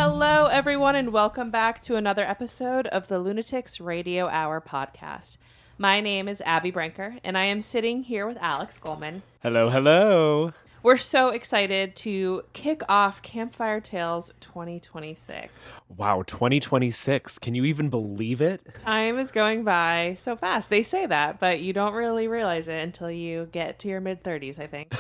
Hello, everyone, and welcome back to another episode of the Lunatics Radio Hour podcast. My name is Abby Brenker, and I am sitting here with Alex Goldman. Hello, hello. We're so excited to kick off Campfire Tales 2026. Wow, 2026. Can you even believe it? Time is going by so fast. They say that, but you don't really realize it until you get to your mid-30s, I think.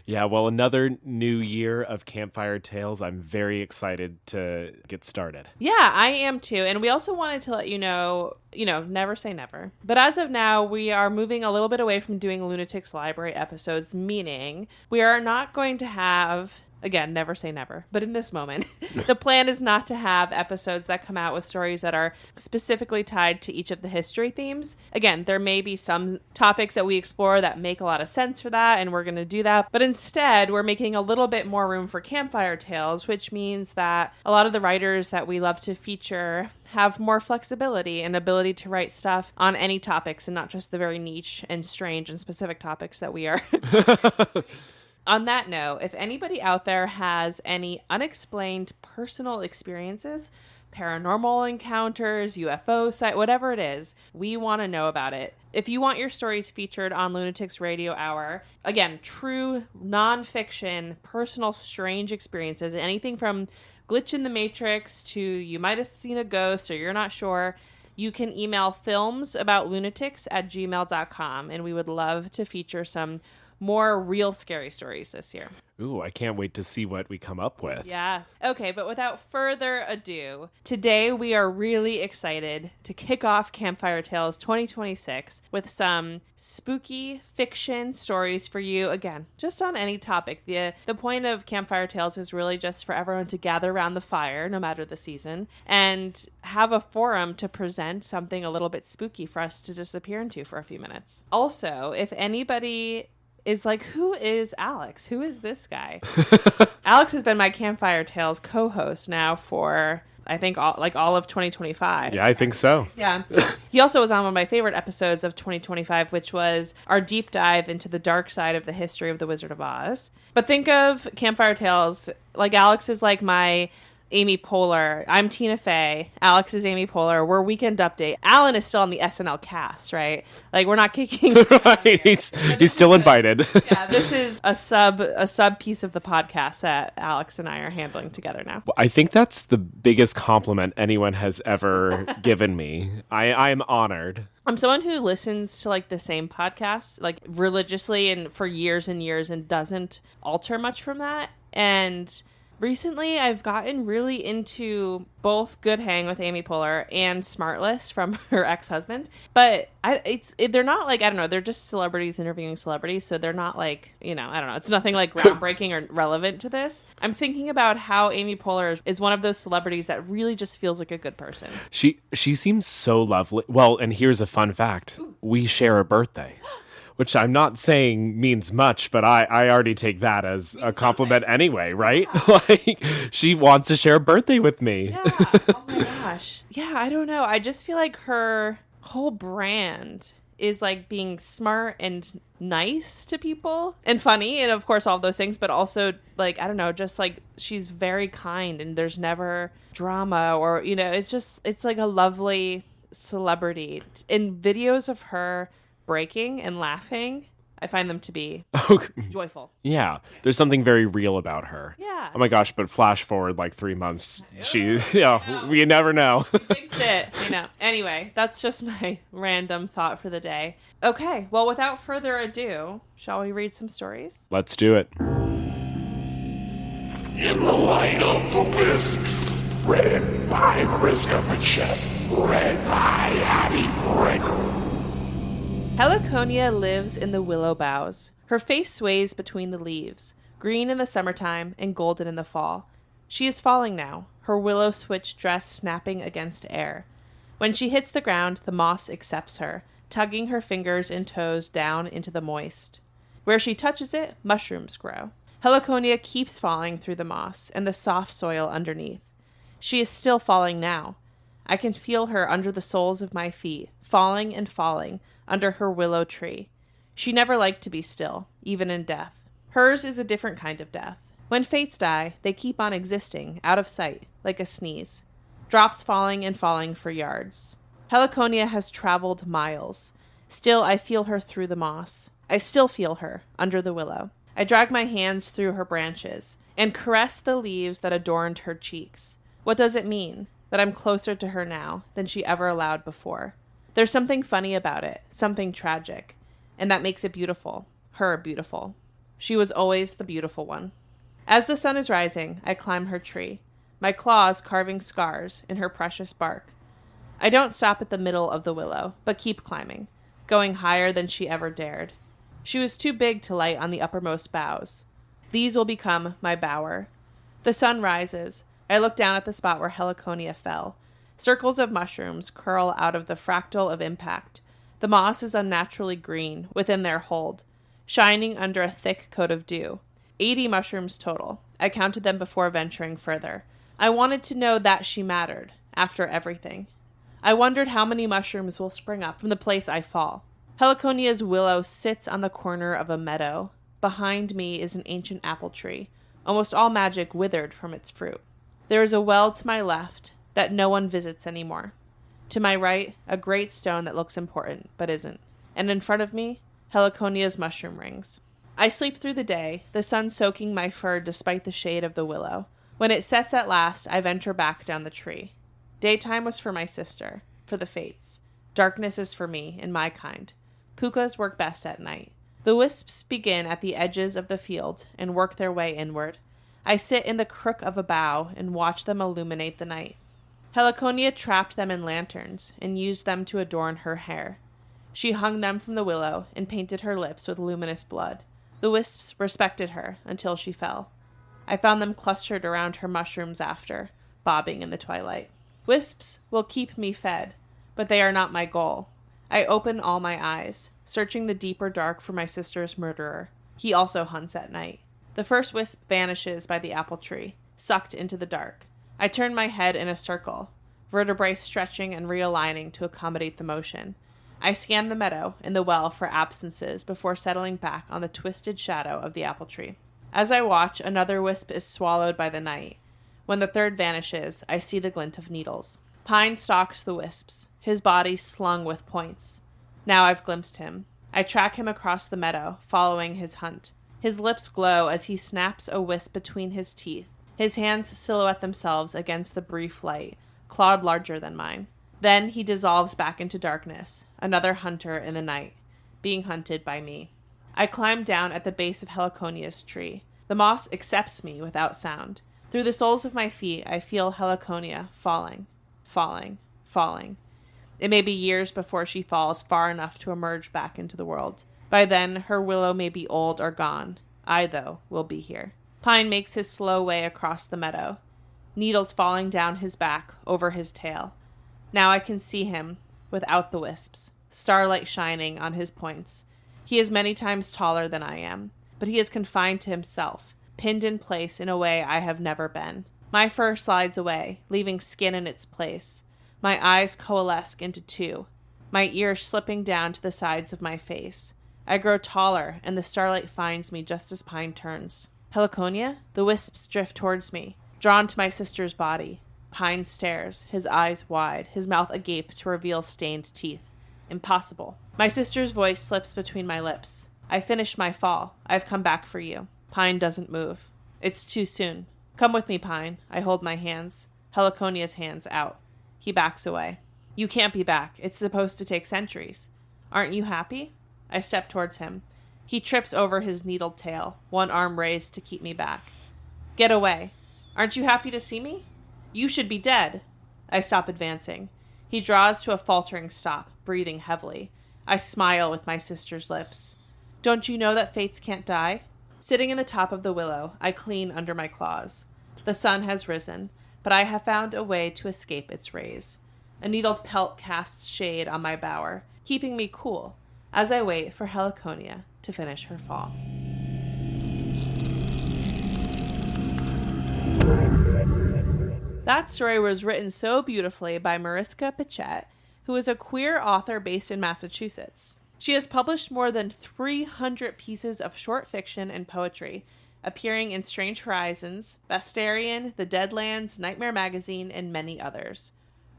Yeah, well, another new year of Campfire Tales. I'm very excited to get started. Yeah, I am too. And we also wanted to let you know, never say never. But as of now, we are moving a little bit away from doing Lunatics Library episodes, meaning we are not going to have, again, never say never, but in this moment, the plan is not to have episodes that come out with stories that are specifically tied to each of the history themes. Again, there may be some topics that we explore that make a lot of sense for that, and we're going to do that. But instead, we're making a little bit more room for Campfire Tales, which means that a lot of the writers that we love to feature have more flexibility and ability to write stuff on any topics and not just the very niche and strange and specific topics that we are. On that note, if anybody out there has any unexplained personal experiences, paranormal encounters, UFO site, whatever it is, we want to know about it. If you want your stories featured on Lunatics Radio Hour, again, true nonfiction, personal strange experiences, anything from glitch in the matrix to you might have seen a ghost or you're not sure, you can email filmsaboutlunatics@gmail.com, and we would love to feature some more real scary stories this year. Ooh, I can't wait to see what we come up with. Yes. Okay, but without further ado, today we are really excited to kick off Campfire Tales 2026 with some spooky fiction stories for you. Again, just on any topic. The point of Campfire Tales is really just for everyone to gather around the fire, no matter the season, and have a forum to present something a little bit spooky for us to disappear into for a few minutes. Also, if anybody is like, who is Alex? Who is this guy? Alex has been my Campfire Tales co-host now for, I think, all of 2025. Yeah, I think so. Yeah. He also was on one of my favorite episodes of 2025, which was our deep dive into the dark side of the history of the Wizard of Oz. But think of Campfire Tales, like Alex is like my Amy Poehler. I'm Tina Fey. Alex is Amy Poehler. We're Weekend Update. Alan is still on the SNL cast, right? Like, we're not kicking Right. He's still invited. Yeah, this is a sub piece of the podcast that Alex and I are handling together now. I think that's the biggest compliment anyone has ever given me. I am honored. I'm someone who listens to like the same podcasts like religiously and for years and years and doesn't alter much from that. And recently, I've gotten really into both Good Hang with Amy Poehler and Smartlist from her ex-husband. But they're not like, I don't know, they're just celebrities interviewing celebrities. So they're not like, I don't know. It's nothing like groundbreaking or relevant to this. I'm thinking about how Amy Poehler is one of those celebrities that really just feels like a good person. She seems so lovely. Well, and here's a fun fact. We share a birthday. Which I'm not saying means much, but I already take that as a compliment anyway, right? Yeah. Like, she wants to share a birthday with me. Yeah. Oh my gosh. Yeah, I don't know. I just feel like her whole brand is like being smart and nice to people and funny and of course all those things, but also like, I don't know, just like she's very kind and there's never drama or, it's like a lovely celebrity. In videos of her breaking and laughing, I find them to be joyful. Yeah, there's something very real about her. Yeah. Oh my gosh, but flash forward like 3 months, we never know. Fix it. I know. Anyway, that's just my random thought for the day. Okay, well, without further ado, shall we read some stories? Let's do it. In the Light of the Wisps, read by Mariska Machette, read by Abby Brenker. Heliconia lives in the willow boughs. Her face sways between the leaves, green in the summertime and golden in the fall. She is falling now, her willow switch dress snapping against air. When she hits the ground, the moss accepts her, tugging her fingers and toes down into the moist. Where she touches it, mushrooms grow. Heliconia keeps falling through the moss and the soft soil underneath. She is still falling now. I can feel her under the soles of my feet, falling and falling, under her willow tree. She never liked to be still, even in death. Hers is a different kind of death. When fates die, they keep on existing, out of sight, like a sneeze. Drops falling and falling for yards. Heliconia has traveled miles. Still, I feel her through the moss. I still feel her, under the willow. I drag my hands through her branches, and caress the leaves that adorned her cheeks. What does it mean? That I'm closer to her now than she ever allowed before. There's something funny about it, something tragic, and that makes it beautiful. Her beautiful. She was always the beautiful one. As the sun is rising, I climb her tree, my claws carving scars in her precious bark. I don't stop at the middle of the willow, but keep climbing, going higher than she ever dared. She was too big to light on the uppermost boughs. These will become my bower. The sun rises. I look down at the spot where Heliconia fell. Circles of mushrooms curl out of the fractal of impact. The moss is unnaturally green within their hold, shining under a thick coat of dew. 80 mushrooms total. I counted them before venturing further. I wanted to know that she mattered, after everything. I wondered how many mushrooms will spring up from the place I fall. Heliconia's willow sits on the corner of a meadow. Behind me is an ancient apple tree, almost all magic withered from its fruit. There is a well to my left that no one visits anymore. To my right, a great stone that looks important, but isn't. And in front of me, Heliconia's mushroom rings. I sleep through the day, the sun soaking my fur despite the shade of the willow. When it sets at last, I venture back down the tree. Daytime was for my sister, for the fates. Darkness is for me, and my kind. Pukas work best at night. The wisps begin at the edges of the field and work their way inward. I sit in the crook of a bough and watch them illuminate the night. Heliconia trapped them in lanterns and used them to adorn her hair. She hung them from the willow and painted her lips with luminous blood. The wisps respected her until she fell. I found them clustered around her mushrooms after, bobbing in the twilight. Wisps will keep me fed, but they are not my goal. I open all my eyes, searching the deeper dark for my sister's murderer. He also hunts at night. The first wisp vanishes by the apple tree, sucked into the dark. I turn my head in a circle, vertebrae stretching and realigning to accommodate the motion. I scan the meadow and the well for absences before settling back on the twisted shadow of the apple tree. As I watch, another wisp is swallowed by the night. When the third vanishes, I see the glint of needles. Pine stalks the wisps, his body slung with points. Now I've glimpsed him. I track him across the meadow, following his hunt. His lips glow as he snaps a wisp between his teeth. His hands silhouette themselves against the brief light, clawed larger than mine. Then he dissolves back into darkness, another hunter in the night, being hunted by me. I climb down at the base of Heliconia's tree. The moss accepts me without sound. Through the soles of my feet, I feel Heliconia falling, falling, falling. It may be years before she falls far enough to emerge back into the world. By then, her willow may be old or gone. I, though, will be here. Pine makes his slow way across the meadow, needles falling down his back, over his tail. Now I can see him, without the wisps, starlight shining on his points. He is many times taller than I am, but he is confined to himself, pinned in place in a way I have never been. My fur slides away, leaving skin in its place. My eyes coalesce into two, my ears slipping down to the sides of my face. I grow taller, and the starlight finds me just as Pine turns. Heliconia? The wisps drift towards me, drawn to my sister's body. Pine stares, his eyes wide, his mouth agape to reveal stained teeth. Impossible. My sister's voice slips between my lips. I finished my fall. I've come back for you. Pine doesn't move. It's too soon. Come with me, Pine. I hold my hands. Heliconia's hands out. He backs away. You can't be back. It's supposed to take centuries. Aren't you happy? I step towards him. He trips over his needled tail, one arm raised to keep me back. Get away. Aren't you happy to see me? You should be dead. I stop advancing. He draws to a faltering stop, breathing heavily. I smile with my sister's lips. Don't you know that fates can't die? Sitting in the top of the willow, I clean under my claws. The sun has risen, but I have found a way to escape its rays. A needled pelt casts shade on my bower, keeping me cool, as I wait for Heliconia to finish her fall. That story was written so beautifully by Mariska Pichette, who is a queer author based in Massachusetts. She has published more than 300 pieces of short fiction and poetry, appearing in Strange Horizons, Bastarian, The Deadlands, Nightmare Magazine, and many others.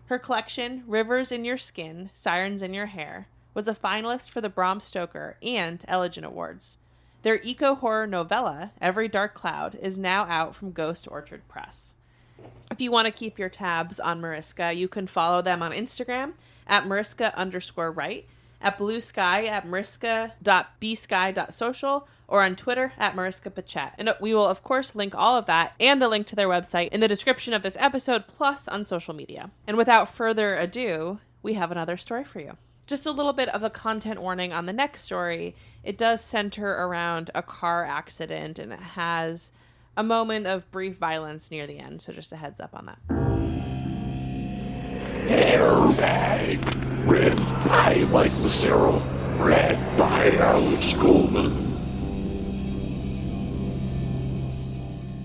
Her collection, Rivers in Your Skin, Sirens in Your Hair, was a finalist for the Bram Stoker and Elegant Awards. Their eco-horror novella, Every Dark Cloud, is now out from Ghost Orchard Press. If you want to keep your tabs on Mariska, you can follow them on Instagram at Mariska_Wright, at Blue Sky at mariska.bsky.social, or on Twitter at Mariska Pachet. And we will, of course, link all of that and the link to their website in the description of this episode, plus on social media. And without further ado, we have another story for you. Just a little bit of a content warning on the next story. It does center around a car accident, and it has a moment of brief violence near the end, so just a heads up on that. Airbag, read by Mike Lucero, read by Alex Goldman.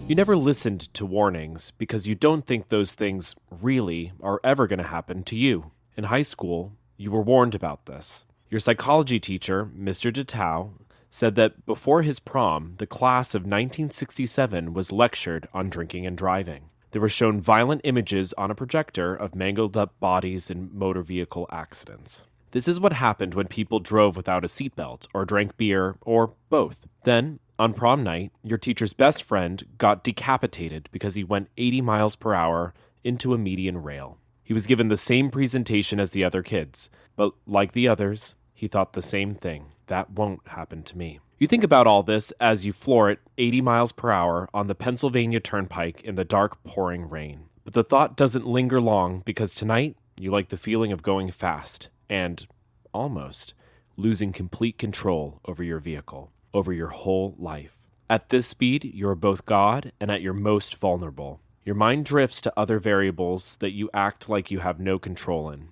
You never listened to warnings because you don't think those things really are ever going to happen to you. In high school, you were warned about this. Your psychology teacher, Mr. DeTau, said that before his prom, the class of 1967 was lectured on drinking and driving. They were shown violent images on a projector of mangled up bodies in motor vehicle accidents. This is what happened when people drove without a seatbelt, or drank beer, or both. Then, on prom night, your teacher's best friend got decapitated because he went 80 miles per hour into a median rail. He was given the same presentation as the other kids, but like the others, he thought the same thing. That won't happen to me. You think about all this as you floor it 80 miles per hour on the Pennsylvania Turnpike in the dark, pouring rain. But the thought doesn't linger long because tonight, you like the feeling of going fast and, almost, losing complete control over your vehicle, over your whole life. At this speed, you're both God and at your most vulnerable. Your mind drifts to other variables that you act like you have no control in.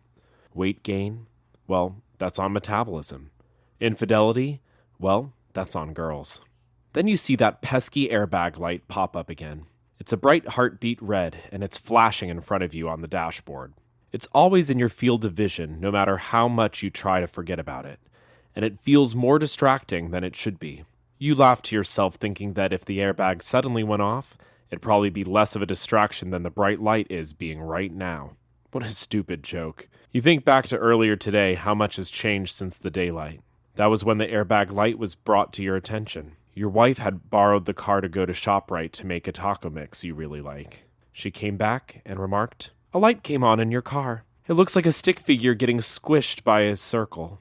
Weight gain? Well, that's on metabolism. Infidelity? Well, that's on girls. Then you see that pesky airbag light pop up again. It's a bright heartbeat red, and it's flashing in front of you on the dashboard. It's always in your field of vision, no matter how much you try to forget about it. And it feels more distracting than it should be. You laugh to yourself thinking that if the airbag suddenly went off, it'd probably be less of a distraction than the bright light is being right now. What a stupid joke. You think back to earlier today, how much has changed since the daylight. That was when the airbag light was brought to your attention. Your wife had borrowed the car to go to ShopRite to make a taco mix you really like. She came back and remarked, "A light came on in your car. It looks like a stick figure getting squished by a circle."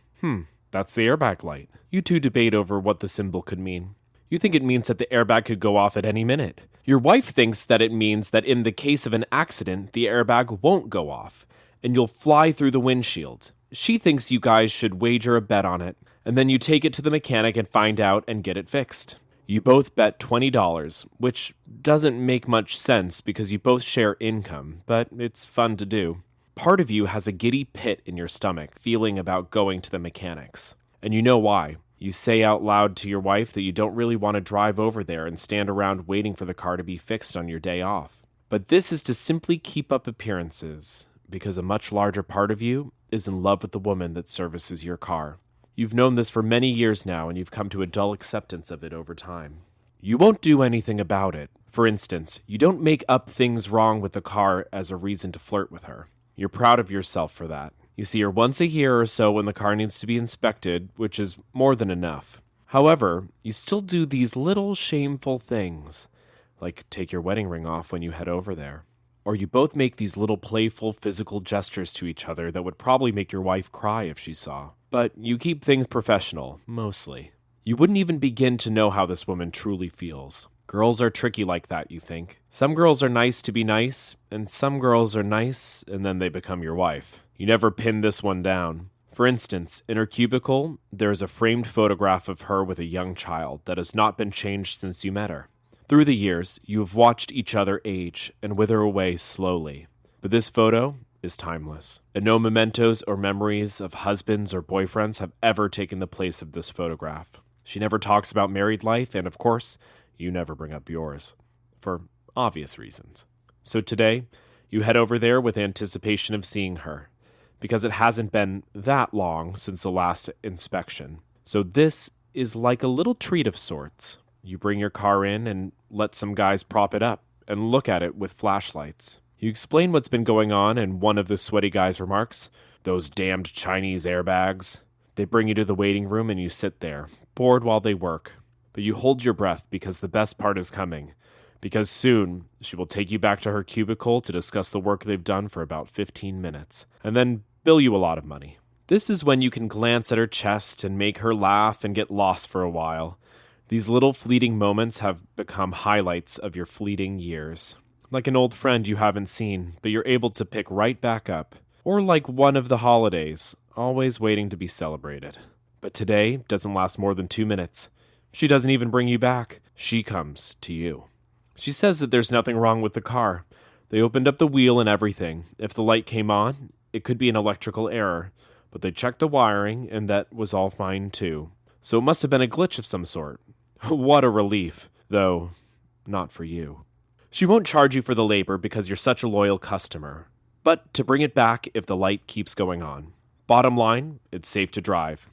That's the airbag light. You two debate over what the symbol could mean. You think it means that the airbag could go off at any minute. Your wife thinks that it means that in the case of an accident, the airbag won't go off, and you'll fly through the windshield. She thinks you guys should wager a bet on it, and then you take it to the mechanic and find out and get it fixed. You both bet $20, which doesn't make much sense because you both share income, but it's fun to do. Part of you has a giddy pit in your stomach feeling about going to the mechanics. And you know why. You say out loud to your wife that you don't really want to drive over there and stand around waiting for the car to be fixed on your day off. But this is to simply keep up appearances, because a much larger part of you is in love with the woman that services your car. You've known this for many years now, and you've come to a dull acceptance of it over time. You won't do anything about it. For instance, you don't make up things wrong with the car as a reason to flirt with her. You're proud of yourself for that. You see her once a year or so when the car needs to be inspected, which is more than enough. However, you still do these little shameful things, like take your wedding ring off when you head over there. Or you both make these little playful physical gestures to each other that would probably make your wife cry if she saw. But you keep things professional, mostly. You wouldn't even begin to know how this woman truly feels. Girls are tricky like that, you think. Some girls are nice to be nice, and some girls are nice, and then they become your wife. You never pin this one down. For instance, in her cubicle, there is a framed photograph of her with a young child that has not been changed since you met her. Through the years, you have watched each other age and wither away slowly. But this photo is timeless, and no mementos or memories of husbands or boyfriends have ever taken the place of this photograph. She never talks about married life, and of course, you never bring up yours, for obvious reasons. So today, you head over there with anticipation of seeing her, because it hasn't been that long since the last inspection. So this is like a little treat of sorts. You bring your car in and let some guys prop it up and look at it with flashlights. You explain what's been going on, and one of the sweaty guys remarks, "Those damned Chinese airbags." They bring you to the waiting room and you sit there, bored while they work. But you hold your breath because the best part is coming. Because soon, she will take you back to her cubicle to discuss the work they've done for about 15 minutes, and then bill you a lot of money. This is when you can glance at her chest and make her laugh and get lost for a while. These little fleeting moments have become highlights of your fleeting years. Like an old friend you haven't seen, but you're able to pick right back up. Or like one of the holidays, always waiting to be celebrated. But today doesn't last more than 2 minutes. She doesn't even bring you back. She comes to you. She says that there's nothing wrong with the car. They opened up the wheel and everything. If the light came on, it could be an electrical error. But they checked the wiring, and that was all fine too. So it must have been a glitch of some sort. What a relief. Though, not for you. She won't charge you for the labor because you're such a loyal customer. But to bring it back if the light keeps going on. Bottom line, it's safe to drive.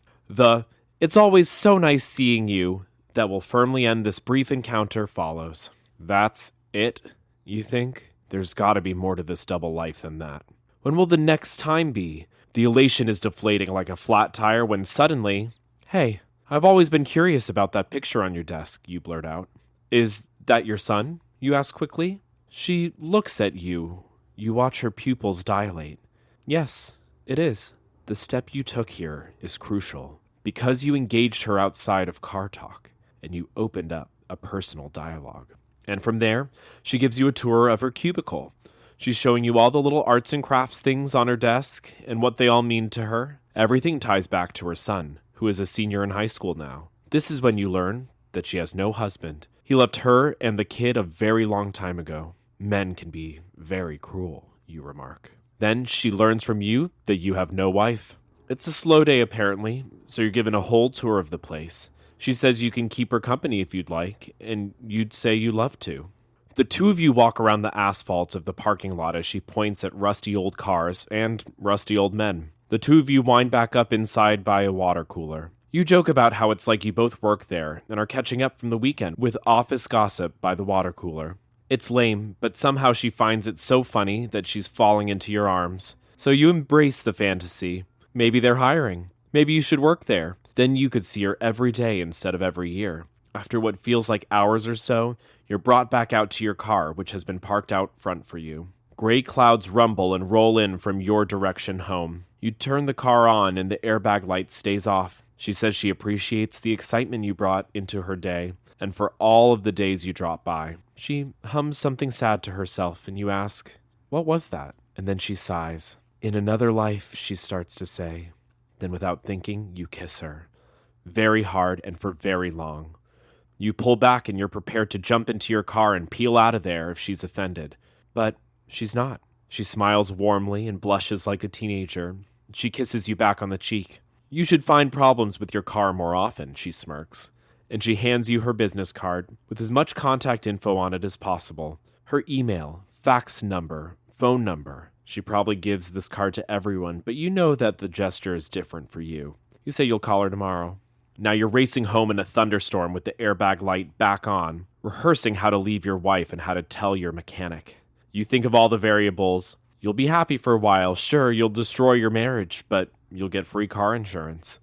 It's always so nice seeing you that will firmly end this brief encounter follows. That's it, you think? There's gotta be more to this double life than that. When will the next time be? The elation is deflating like a flat tire when suddenly, "Hey, I've always been curious about that picture on your desk," you blurt out. "Is that your son?" you ask quickly. She looks at you. You watch her pupils dilate. "Yes, it is. The step you took here is crucial because you engaged her outside of car talk and you opened up a personal dialogue." And from there, she gives you a tour of her cubicle. She's showing you all the little arts and crafts things on her desk and what they all mean to her. Everything ties back to her son, who is a senior in high school now. This is when you learn that she has no husband. He left her and the kid a very long time ago. Men can be very cruel, you remark. Then she learns from you that you have no wife. It's a slow day apparently, so you're given a whole tour of the place. She says you can keep her company if you'd like, and you'd say you love to. The two of you walk around the asphalt of the parking lot as she points at rusty old cars and rusty old men. The two of you wind back up inside by a water cooler. You joke about how it's like you both work there and are catching up from the weekend with office gossip by the water cooler. It's lame, but somehow she finds it so funny that she's falling into your arms. So you embrace the fantasy. Maybe they're hiring. Maybe you should work there. Then you could see her every day instead of every year. After what feels like hours or so, you're brought back out to your car, which has been parked out front for you. Gray clouds rumble and roll in from your direction home. You turn the car on and the airbag light stays off. She says she appreciates the excitement you brought into her day and for all of the days you drop by. She hums something sad to herself and you ask, "What was that?" And then she sighs. "In another life," she starts to say. Then without thinking, you kiss her. Very hard and for very long. You pull back and you're prepared to jump into your car and peel out of there if she's offended. But she's not. She smiles warmly and blushes like a teenager. She kisses you back on the cheek. "You should find problems with your car more often," she smirks. And she hands you her business card with as much contact info on it as possible. Her email, fax number, phone number. She probably gives this card to everyone, but you know that the gesture is different for you. You say you'll call her tomorrow. Now you're racing home in a thunderstorm with the airbag light back on, rehearsing how to leave your wife and how to tell your mechanic. You think of all the variables. You'll be happy for a while. Sure, you'll destroy your marriage, but you'll get free car insurance.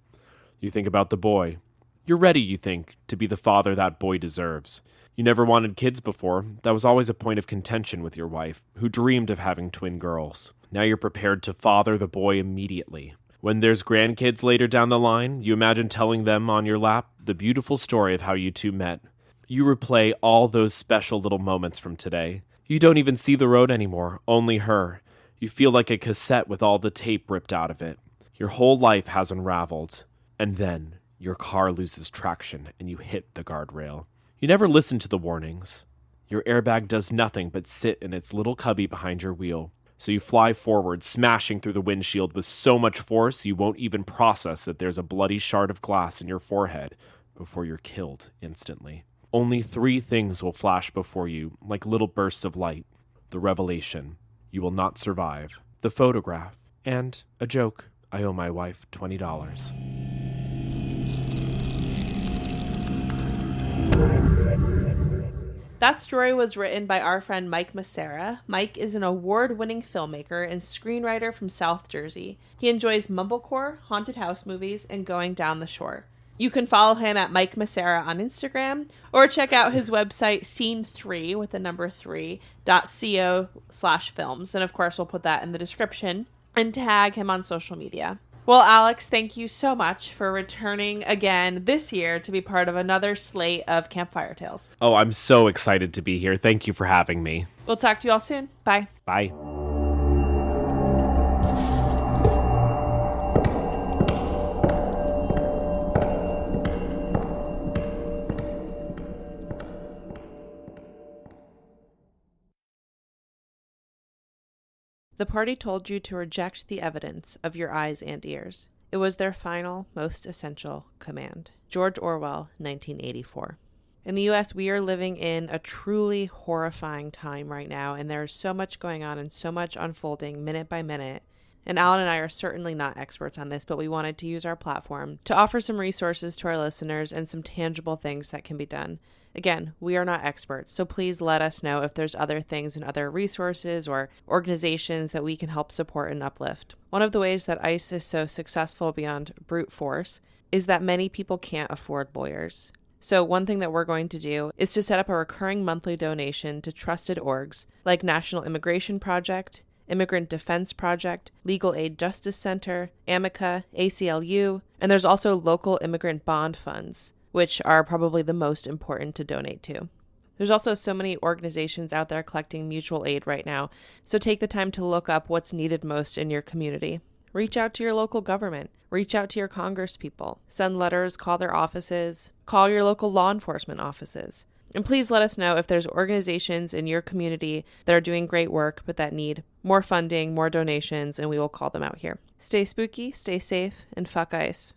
You think about the boy. You're ready, you think, to be the father that boy deserves. You never wanted kids before. That was always a point of contention with your wife, who dreamed of having twin girls. Now you're prepared to father the boy immediately. When there's grandkids later down the line, you imagine telling them on your lap the beautiful story of how you two met. You replay all those special little moments from today. You don't even see the road anymore, only her. You feel like a cassette with all the tape ripped out of it. Your whole life has unraveled. And then your car loses traction and you hit the guardrail. You never listen to the warnings. Your airbag does nothing but sit in its little cubby behind your wheel. So you fly forward, smashing through the windshield with so much force you won't even process that there's a bloody shard of glass in your forehead before you're killed instantly. Only 3 things will flash before you like little bursts of light. The revelation. You will not survive. The photograph. And a joke. I owe my wife $20. That story was written by our friend Mike Massera. Mike is an award-winning filmmaker and screenwriter from South Jersey. He enjoys mumblecore, haunted house movies, and going down the shore. You can follow him at Mike Massera on Instagram or check out his website scene3 with the number 3.co/films. And of course, we'll put that in the description and tag him on social media. Well, Alex, thank you so much for returning again this year to be part of another slate of Campfire Tales. Oh, I'm so excited to be here. Thank you for having me. We'll talk to you all soon. Bye. Bye. The party told you to reject the evidence of your eyes and ears. It was their final, most essential command. George Orwell, 1984. In the U.S., we are living in a truly horrifying time right now, and there's so much going on and so much unfolding minute by minute. And Alan and I are certainly not experts on this, but we wanted to use our platform to offer some resources to our listeners and some tangible things that can be done. Again, we are not experts, so please let us know if there's other things and other resources or organizations that we can help support and uplift. One of the ways that ICE is so successful beyond brute force is that many people can't afford lawyers. So one thing that we're going to do is to set up a recurring monthly donation to trusted orgs like National Immigration Project, Immigrant Defense Project, Legal Aid Justice Center, AMICA, ACLU, and there's also local immigrant bond funds, which are probably the most important to donate to. There's also so many organizations out there collecting mutual aid right now, so take the time to look up what's needed most in your community. Reach out to your local government. Reach out to your congresspeople. Send letters, call their offices, call your local law enforcement offices. And please let us know if there's organizations in your community that are doing great work but that need more funding, more donations, and we will call them out here. Stay spooky, stay safe, and fuck ICE.